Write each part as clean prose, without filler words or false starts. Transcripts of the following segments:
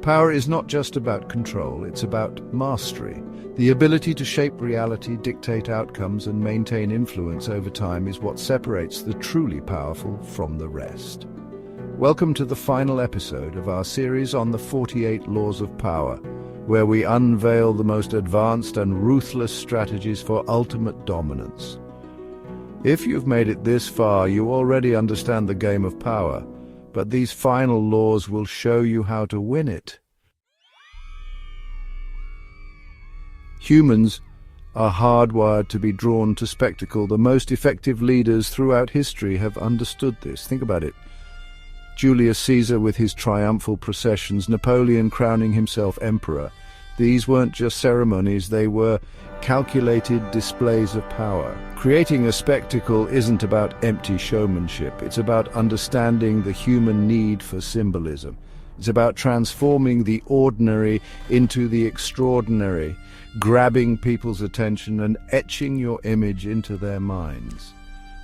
Power is not just about control, it's about mastery. The ability to shape reality, dictate outcomes, and maintain influence over time is what separates the truly powerful from the rest. Welcome to the final episode of our series on the 48 Laws of Power, where we unveil the most advanced and ruthless strategies for ultimate dominance. If you've made it this far, you already understand the game of power, but these final laws will show you how to win it. Humans are hardwired to be drawn to spectacle. The most effective leaders throughout history have understood this. Think about it. Julius Caesar with his triumphal processions, Napoleon crowning himself emperor. These weren't just ceremonies, they were calculated displays of power. Creating a spectacle isn't about empty showmanship. It's about understanding the human need for symbolism. It's about transforming the ordinary into the extraordinary, grabbing people's attention and etching your image into their minds.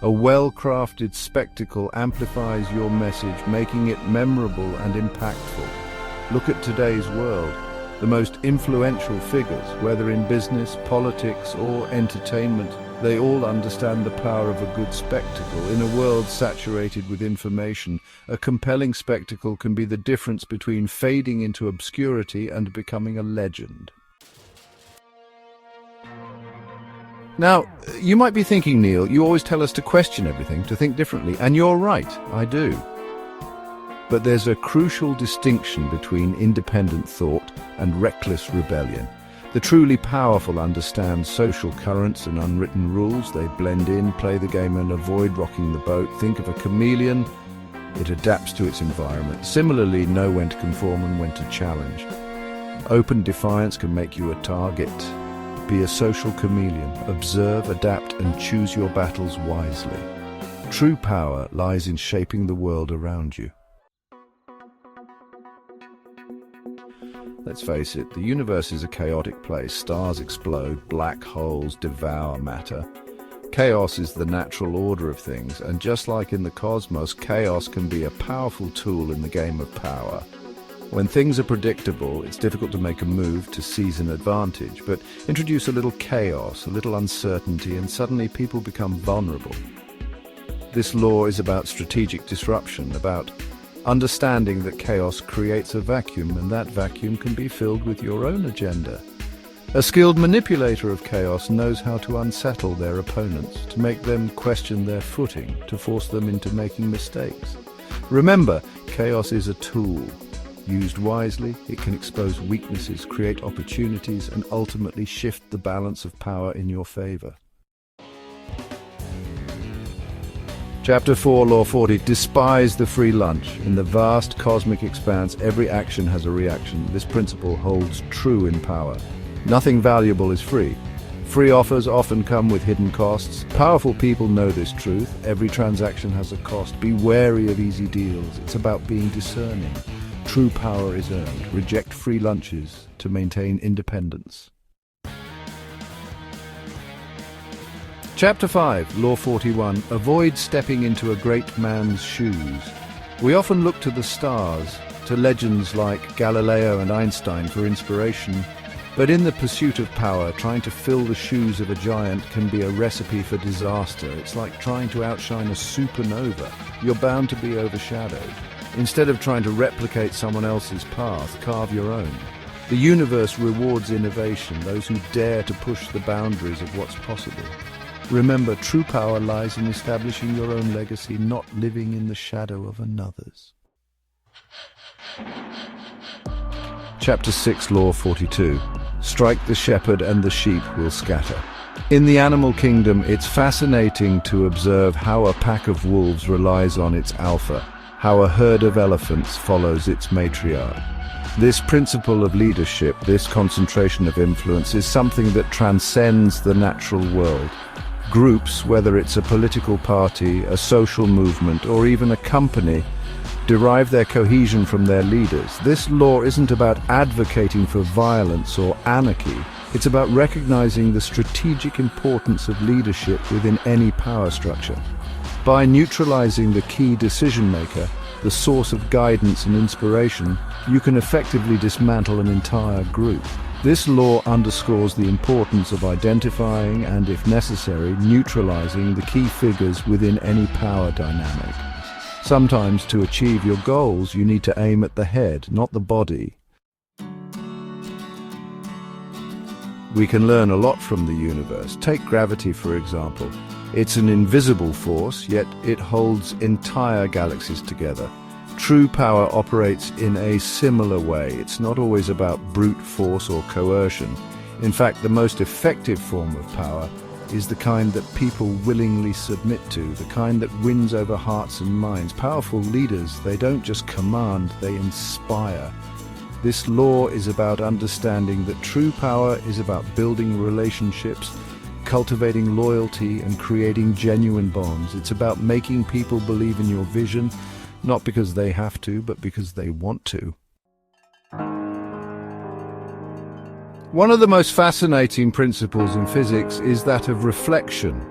A well-crafted spectacle amplifies your message, making it memorable and impactful. Look at today's world. The most influential figures, whether in business, politics, or entertainment, they all understand the power of a good spectacle. In a world saturated with information, a compelling spectacle can be the difference between fading into obscurity and becoming a legend. Now, you might be thinking, Neil, you always tell us to question everything, to think differently, and you're right, I do. But there's a crucial distinction between independent thought and reckless rebellion. The truly powerful understand social currents and unwritten rules. They blend in, play the game, and avoid rocking the boat. Think of a chameleon. It adapts to its environment. Similarly, know when to conform and when to challenge. Open defiance can make you a target. Be a social chameleon. Observe, adapt, and choose your battles wisely. True power lies in shaping the world around you. Let's face it, the universe is a chaotic place. Stars explode, black holes devour matter. Chaos is the natural order of things, and just like in the cosmos, chaos can be a powerful tool in the game of power. When things are predictable, it's difficult to make a move to seize an advantage, but introduce a little chaos, a little uncertainty, and suddenly people become vulnerable. This law is about strategic disruption, about understanding that chaos creates a vacuum, and that vacuum can be filled with your own agenda. A skilled manipulator of chaos knows how to unsettle their opponents, to make them question their footing, to force them into making mistakes. Remember, chaos is a tool. Used wisely, it can expose weaknesses, create opportunities, and ultimately shift the balance of power in your favor. Chapter 4, Law 40. Despise the free lunch. In the vast cosmic expanse, every action has a reaction. This principle holds true in power. Nothing valuable is free. Free offers often come with hidden costs. Powerful people know this truth. Every transaction has a cost. Be wary of easy deals. It's about being discerning. True power is earned. Reject free lunches to maintain independence. Chapter 5, Law 41. Avoid stepping into a great man's shoes. We often look to the stars, to legends like Galileo and Einstein for inspiration, but in the pursuit of power, trying to fill the shoes of a giant can be a recipe for disaster. It's like trying to outshine a supernova. You're bound to be overshadowed. Instead of trying to replicate someone else's path, carve your own. The universe rewards innovation, those who dare to push the boundaries of what's possible. Remember, true power lies in establishing your own legacy, not living in the shadow of another's. Chapter 6, Law 42. Strike the shepherd and the sheep will scatter. In the animal kingdom, it's fascinating to observe how a pack of wolves relies on its alpha, how a herd of elephants follows its matriarch. This principle of leadership, this concentration of influence, is something that transcends the natural world. Groups, whether it's a political party, a social movement, or even a company, derive their cohesion from their leaders. This law isn't about advocating for violence or anarchy. It's about recognizing the strategic importance of leadership within any power structure. By neutralizing the key decision-maker, the source of guidance and inspiration, you can effectively dismantle an entire group. This law underscores the importance of identifying and, if necessary, neutralizing the key figures within any power dynamic. Sometimes, to achieve your goals, you need to aim at the head, not the body. We can learn a lot from the universe. Take gravity, for example. It's an invisible force, yet it holds entire galaxies together. True power operates in a similar way. It's not always about brute force or coercion. In fact, the most effective form of power is the kind that people willingly submit to, the kind that wins over hearts and minds. Powerful leaders, they don't just command, they inspire. This law is about understanding that true power is about building relationships, cultivating loyalty, and creating genuine bonds. It's about making people believe in your vision, not because they have to, but because they want to. One of the most fascinating principles in physics is that of reflection.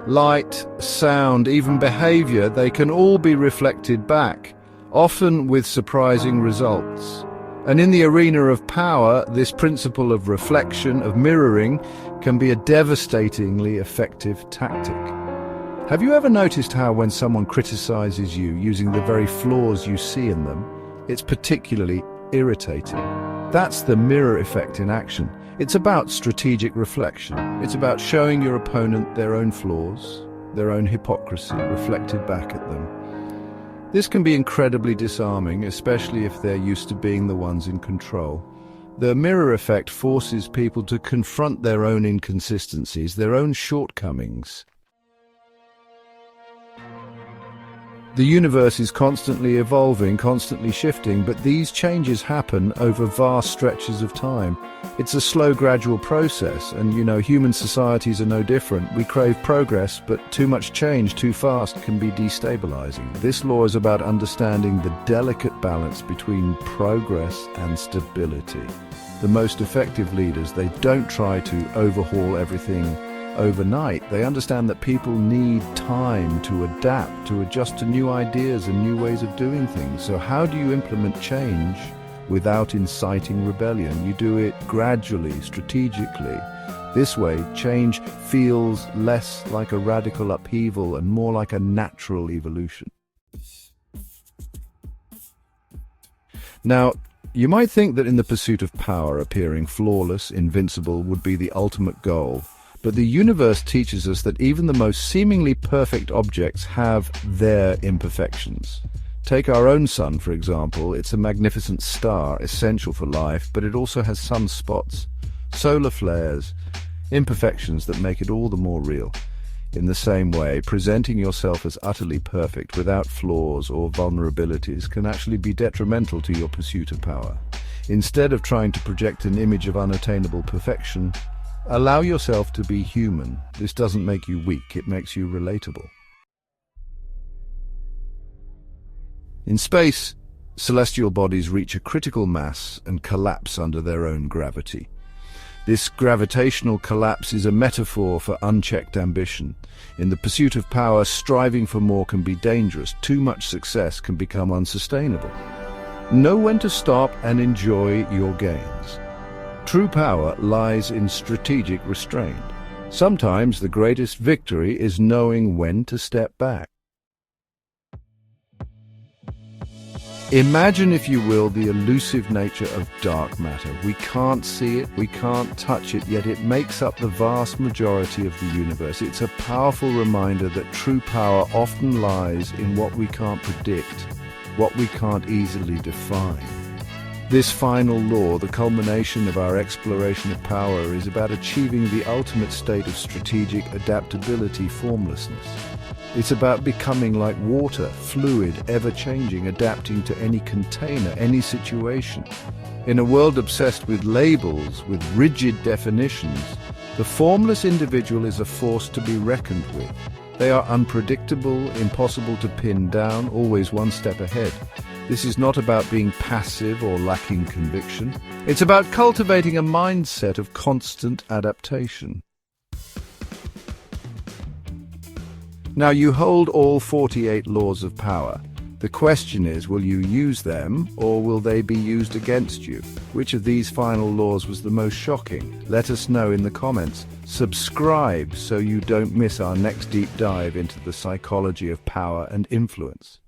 Light, sound, even behavior, they can all be reflected back, often with surprising results. And in the arena of power, this principle of reflection, of mirroring, can be a devastatingly effective tactic. Have you ever noticed how when someone criticizes you using the very flaws you see in them, it's particularly irritating? That's the mirror effect in action. It's about strategic reflection. It's about showing your opponent their own flaws, their own hypocrisy reflected back at them. This can be incredibly disarming, especially if they're used to being the ones in control. The mirror effect forces people to confront their own inconsistencies, their own shortcomings. The universe is constantly evolving, constantly shifting, but these changes happen over vast stretches of time. It's a slow, gradual process, and human societies are no different. We crave progress, but too much change too fast can be destabilizing. This law is about understanding the delicate balance between progress and stability. The most effective leaders, they don't try to overhaul everything overnight. They understand that people need time to adapt, to adjust to new ideas and new ways of doing things. So how do you implement change without inciting rebellion? You do it gradually, strategically. This way, change feels less like a radical upheaval and more like a natural evolution. Now, you might think that in the pursuit of power, appearing flawless, invincible, would be the ultimate goal. But the universe teaches us that even the most seemingly perfect objects have their imperfections. Take our own sun, for example. It's a magnificent star, essential for life, but it also has sunspots, solar flares, imperfections that make it all the more real. In the same way, presenting yourself as utterly perfect without flaws or vulnerabilities can actually be detrimental to your pursuit of power. Instead of trying to project an image of unattainable perfection, allow yourself to be human. This doesn't make you weak, it makes you relatable. In space, celestial bodies reach a critical mass and collapse under their own gravity. This gravitational collapse is a metaphor for unchecked ambition. In the pursuit of power, striving for more can be dangerous. Too much success can become unsustainable. Know when to stop and enjoy your gains. True power lies in strategic restraint. Sometimes the greatest victory is knowing when to step back. Imagine, if you will, the elusive nature of dark matter. We can't see it, we can't touch it, yet it makes up the vast majority of the universe. It's a powerful reminder that true power often lies in what we can't predict, what we can't easily define. This final law, the culmination of our exploration of power, is about achieving the ultimate state of strategic adaptability, formlessness. It's about becoming like water, fluid, ever-changing, adapting to any container, any situation. In a world obsessed with labels, with rigid definitions, the formless individual is a force to be reckoned with. They are unpredictable, impossible to pin down, always one step ahead. This is not about being passive or lacking conviction. It's about cultivating a mindset of constant adaptation. Now, you hold all 48 laws of power. The question is, will you use them, or will they be used against you? Which of these final laws was the most shocking? Let us know in the comments. Subscribe so you don't miss our next deep dive into the psychology of power and influence.